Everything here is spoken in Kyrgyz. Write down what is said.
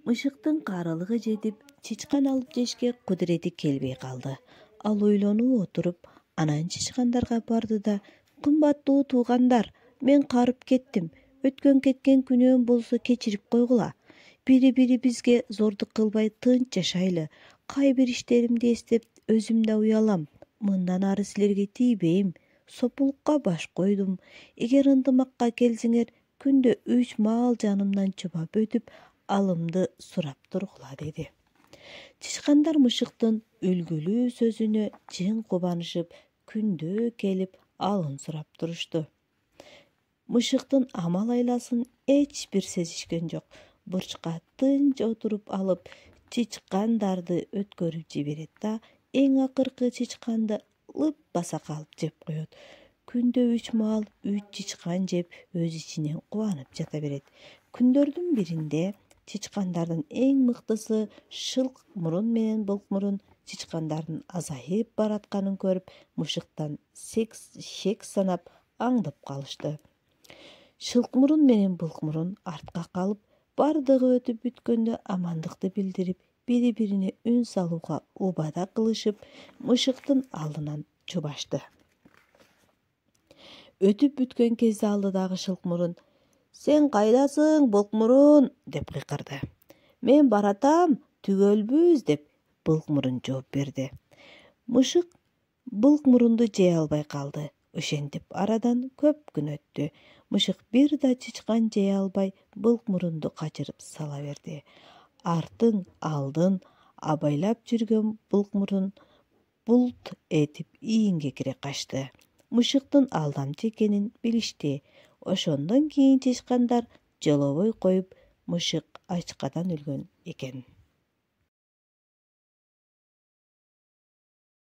Мышыктын кааралыгы жетип, чычкан алып жешке кудурети келбей калды. Ал ойлонуп отуруп, анан чычкандарга барды да: "Кымбаттуу туугандар, мен карып кеттим. Өткөн кеткен күнөөм болсо кечирип койгула. Бири-бирибизге зордук кылбай тынч жашайлы. Кай бир иштеримди эстеп, өзүм да уялам. Мындан ары силерге тийбейм. Сопулукка баш койдум. Эгер ынтымакка келсеңер, күндө 3 маал жанымдан чубап өтүп, алымды сурап тургула" деди. Чычкандар мышыктын үлгүлүү сөзүнө чын кубанышып, күндө келип алын сурап турушту. Мышыктын амал айласын эч бир сезишкен жок. Бурчка тынч отуруп алып, чычкандарды өткөрүп жиберет да эң акыркы чычканды лып баса калып жеп коет. Күндө 3 маал 3 чычкан жеп, өз ичинен кубанып жата берет. Күндөрдүн биринде чычкандардын эң мыктысы Шылк мурун менен Былк мурун чычкандардын азайып баратканын көрүп, мышыктан шек санап аңдып калышты. Шылк мурун менен Былк мурун артка калып, бардыгы өтүп бүткөндө амандыкты билдирип, бири-бирине үн салууга убада кылышып, мышыктын алдынан чубашты. Өтүп бүткөн кезде алдыдагы Шылк мурун: "Сен кайдасың, Былк мурун?" деп кыйкырды. "Мен баратам, түгөлбүз" деп Былк мурун жооп берди. Мышык Былк мурунду жей албай калды. Ошентип арадан көп күн өттү. Мышык бир да чычкан жей албай, Былк мурунду качырып сала берди. Артын алдын абайлап жүргөн Былк мурун булт этип ийинге кире качты. Мышыктын алдамчы экенин билишти. Ошондон кийин чычкандар жолобой коюп, мышык ачкадан өлгөн экен.